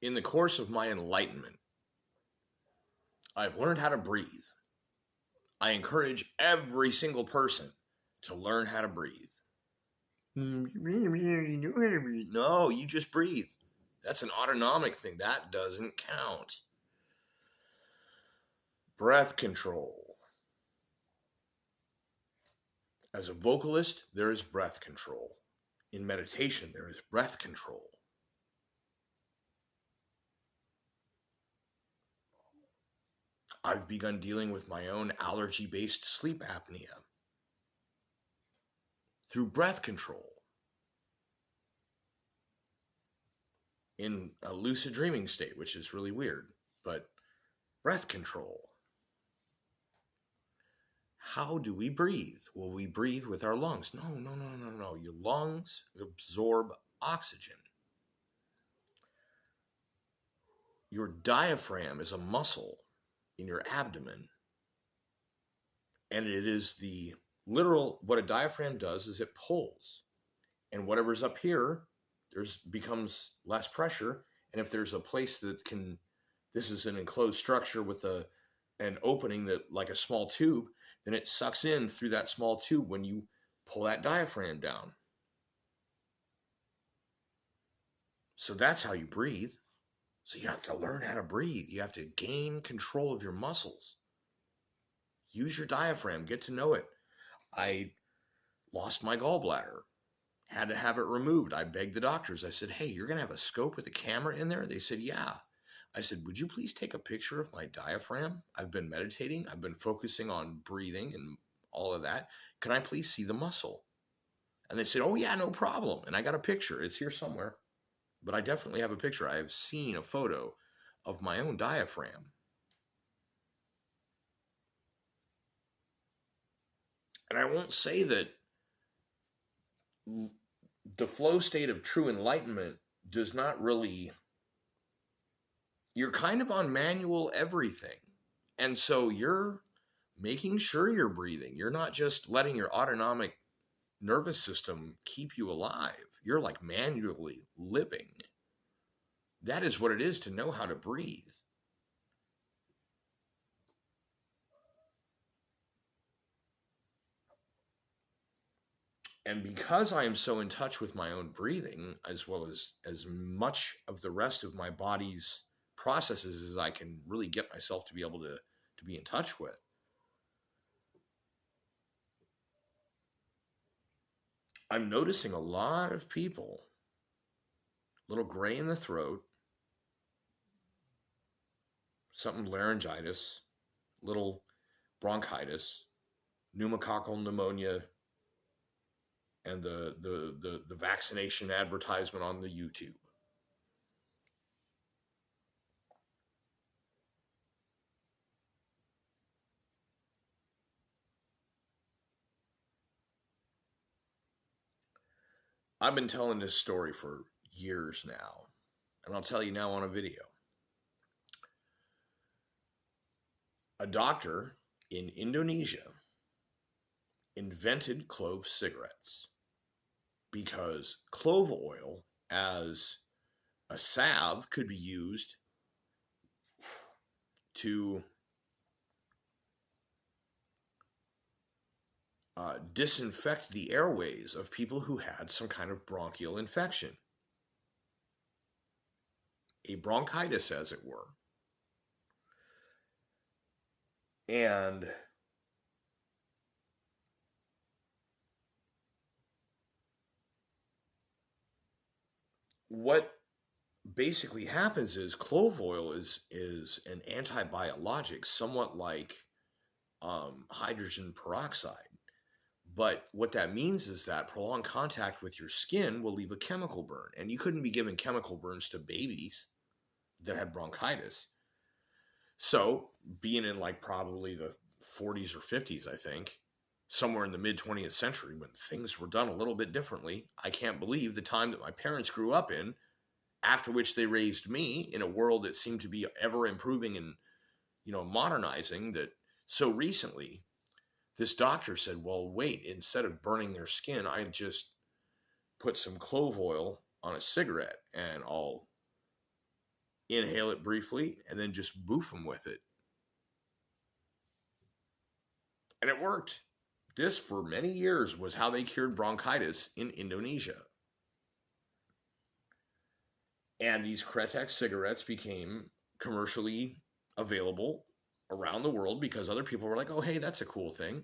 In the course of my enlightenment, I've learned how to breathe. I encourage every single person to learn how to breathe. No, you just breathe. That's an autonomic thing. That doesn't count. Breath control. As a vocalist, there is breath control. In meditation, there is breath control. I've begun dealing with my own allergy-based sleep apnea through breath control. In a lucid dreaming state, which is really weird, but breath control. How do we breathe? Well, we breathe with our lungs. No. Your lungs absorb oxygen. Your diaphragm is a muscle in your abdomen. And it is the literal, what a diaphragm does is it pulls. And whatever's up here, becomes less pressure. And if there's a place that can, this is an enclosed structure with an opening that like a small tube, then it sucks in through that small tube when you pull that diaphragm down. So that's how you breathe. So you have to learn how to breathe. You have to gain control of your muscles. Use your diaphragm. Get to know it. I lost my gallbladder. Had to have it removed. I begged the doctors. I said, hey, you're going to have a scope with a camera in there? They said, yeah. I said, would you please take a picture of my diaphragm? I've been meditating. I've been focusing on breathing and all of that. Can I please see the muscle? And they said, oh, yeah, no problem. And I got a picture. It's here somewhere. But I definitely have a picture. I have seen a photo of my own diaphragm. And I won't say that the flow state of true enlightenment does not really, you're kind of on manual everything. And so you're making sure you're breathing. You're not just letting your autonomic nervous system keep you alive. You're like manually living. That is what it is to know how to breathe. And because I am so in touch with my own breathing, as well as much of the rest of my body's processes as I can really get myself to be able to be in touch with, I'm noticing a lot of people, a little gray in the throat, something laryngitis, little bronchitis, pneumococcal pneumonia, and the vaccination advertisement on the YouTube. I've been telling this story for years now, and I'll tell you now on a video. A doctor in Indonesia invented clove cigarettes because clove oil as a salve could be used to disinfect the airways of people who had some kind of bronchial infection, a bronchitis as it were. And what basically happens is clove oil is an antibiologic, somewhat like hydrogen peroxide. But what that means is that prolonged contact with your skin will leave a chemical burn. And you couldn't be giving chemical burns to babies that had bronchitis. So being in like probably the 40s or 50s, I think, somewhere in the mid 20th century when things were done a little bit differently, I can't believe the time that my parents grew up in, after which they raised me in a world that seemed to be ever improving and, modernizing, that so recently this doctor said, well, wait, instead of burning their skin, I just put some clove oil on a cigarette and I'll inhale it briefly, and then just boof them with it. And it worked. This, for many years, was how they cured bronchitis in Indonesia. And these Kretek cigarettes became commercially available around the world because other people were like, oh, hey, that's a cool thing.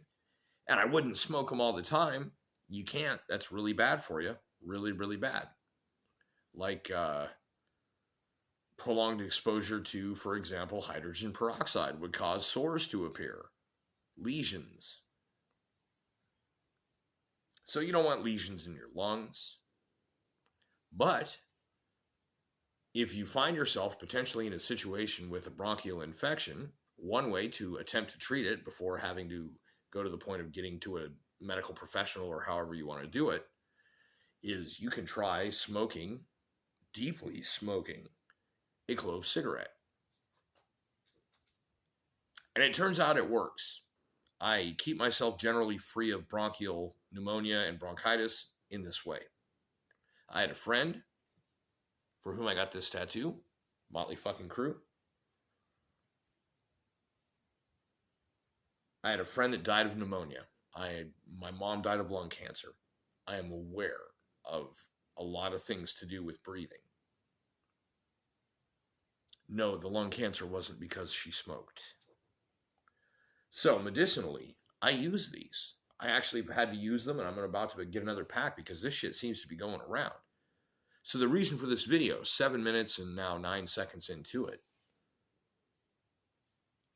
And I wouldn't smoke them all the time. You can't. That's really bad for you. Really, really bad. Like prolonged exposure to, for example, hydrogen peroxide would cause sores to appear, lesions. So you don't want lesions in your lungs. But if you find yourself potentially in a situation with a bronchial infection, one way to attempt to treat it before having to go to the point of getting to a medical professional or however you want to do it is you can try smoking, deeply smoking, a clove cigarette. And it turns out it works. I keep myself generally free of bronchial pneumonia and bronchitis in this way. I had a friend for whom I got this tattoo, Motley fucking Crew. I had a friend that died of pneumonia. My mom died of lung cancer. I am aware of a lot of things to do with breathing. No, the lung cancer wasn't because she smoked. So medicinally, I use these. I actually had to use them, and I'm about to get another pack because this shit seems to be going around. So the reason for this video, 7 minutes and now 9 seconds into it,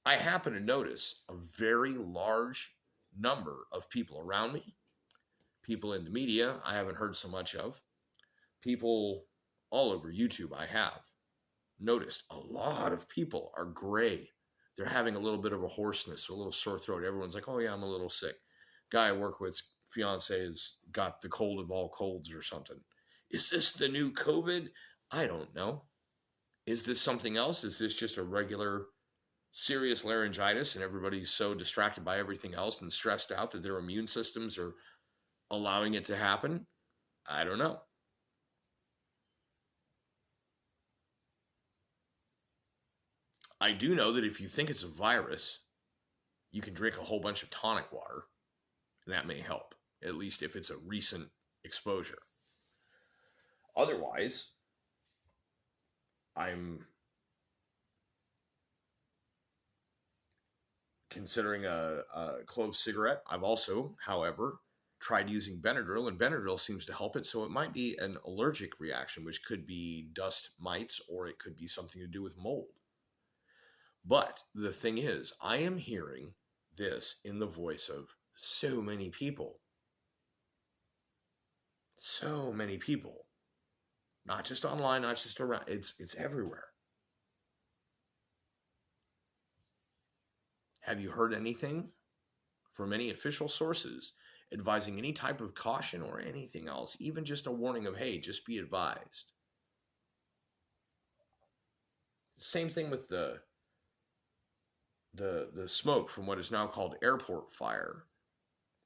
I happen to notice a very large number of people around me, people in the media I haven't heard so much of, people all over YouTube I have noticed a lot of people are gray. They're having a little bit of a hoarseness, a little sore throat. Everyone's like, oh yeah, I'm a little sick. Guy I work with, fiance has got the cold of all colds or something. Is this the new COVID? I don't know. Is this something else? Is this just a regular serious laryngitis and everybody's so distracted by everything else and stressed out that their immune systems are allowing it to happen? I don't know. I do know that if you think it's a virus, you can drink a whole bunch of tonic water, and that may help, at least if it's a recent exposure. Otherwise, I'm considering a clove cigarette. I've also, however, tried using Benadryl, and Benadryl seems to help it, so it might be an allergic reaction, which could be dust mites, or it could be something to do with mold. But the thing is, I am hearing this in the voice of so many people. So many people. Not just online, not just around. It's everywhere. Have you heard anything from any official sources advising any type of caution or anything else? Even just a warning of, hey, just be advised. Same thing with the smoke from what is now called airport fire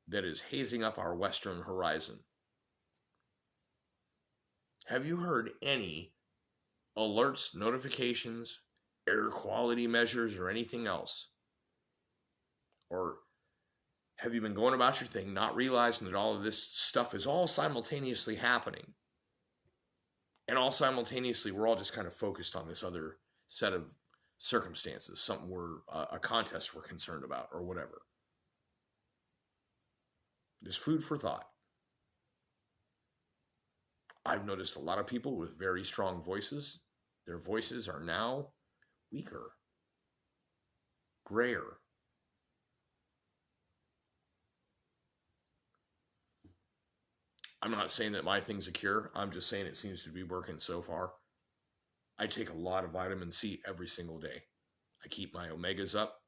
that is hazing up our western horizon. Have you heard any alerts, notifications, air quality measures, or anything else? Or have you been going about your thing, not realizing that all of this stuff is all simultaneously happening? And all simultaneously, we're all just kind of focused on this other set of circumstances, something a contest we're concerned about, or whatever. Just food for thought. I've noticed a lot of people with very strong voices. Their voices are now weaker, grayer. I'm not saying that my thing's a cure. I'm just saying it seems to be working so far. I take a lot of vitamin C every single day. I keep my omegas up,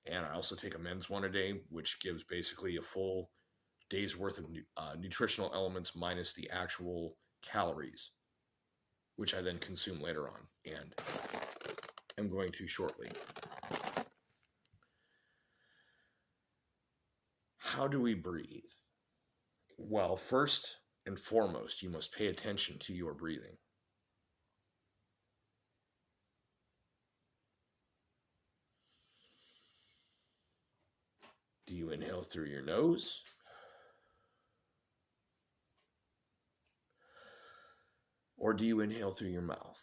and I also take a men's one a day, which gives basically a full day's worth of nutritional elements minus the actual calories, which I then consume later on, and I'm going to shortly. How do we breathe? Well, first and foremost, you must pay attention to your breathing. Do you inhale through your nose? Or do you inhale through your mouth?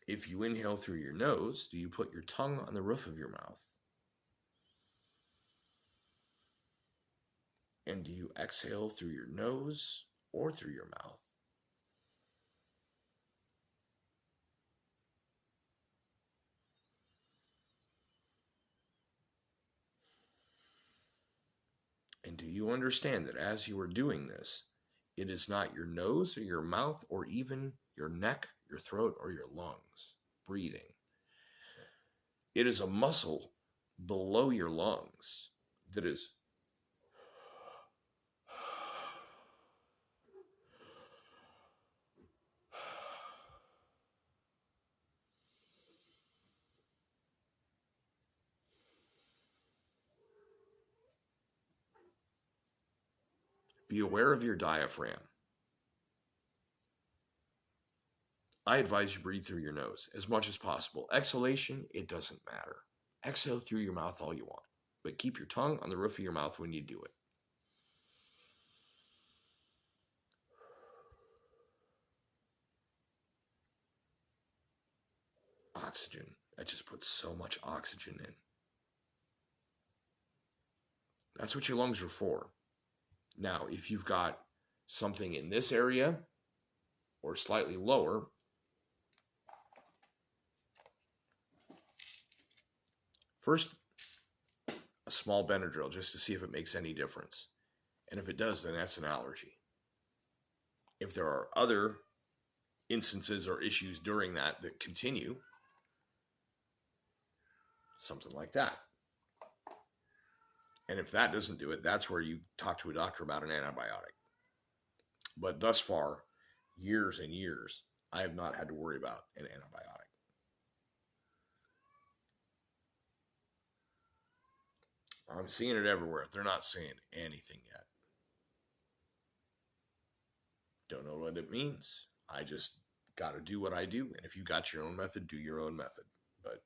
If you inhale through your nose, do you put your tongue on the roof of your mouth? And do you exhale through your nose or through your mouth? And do you understand that as you are doing this, it is not your nose or your mouth or even your neck, your throat, or your lungs breathing? It is a muscle below your lungs that is be aware of your diaphragm. I advise you breathe through your nose as much as possible. Exhalation, it doesn't matter. Exhale through your mouth all you want, but keep your tongue on the roof of your mouth when you do it. Oxygen. That just puts so much oxygen in. That's what your lungs are for. Now, if you've got something in this area or slightly lower, first, a small Benadryl just to see if it makes any difference. And if it does, then that's an allergy. If there are other instances or issues during that continue, something like that. And if that doesn't do it, that's where you talk to a doctor about an antibiotic. But thus far, years and years, I have not had to worry about an antibiotic. I'm seeing it everywhere. They're not saying anything yet. Don't know what it means. I just got to do what I do. And if you got your own method, do your own method. But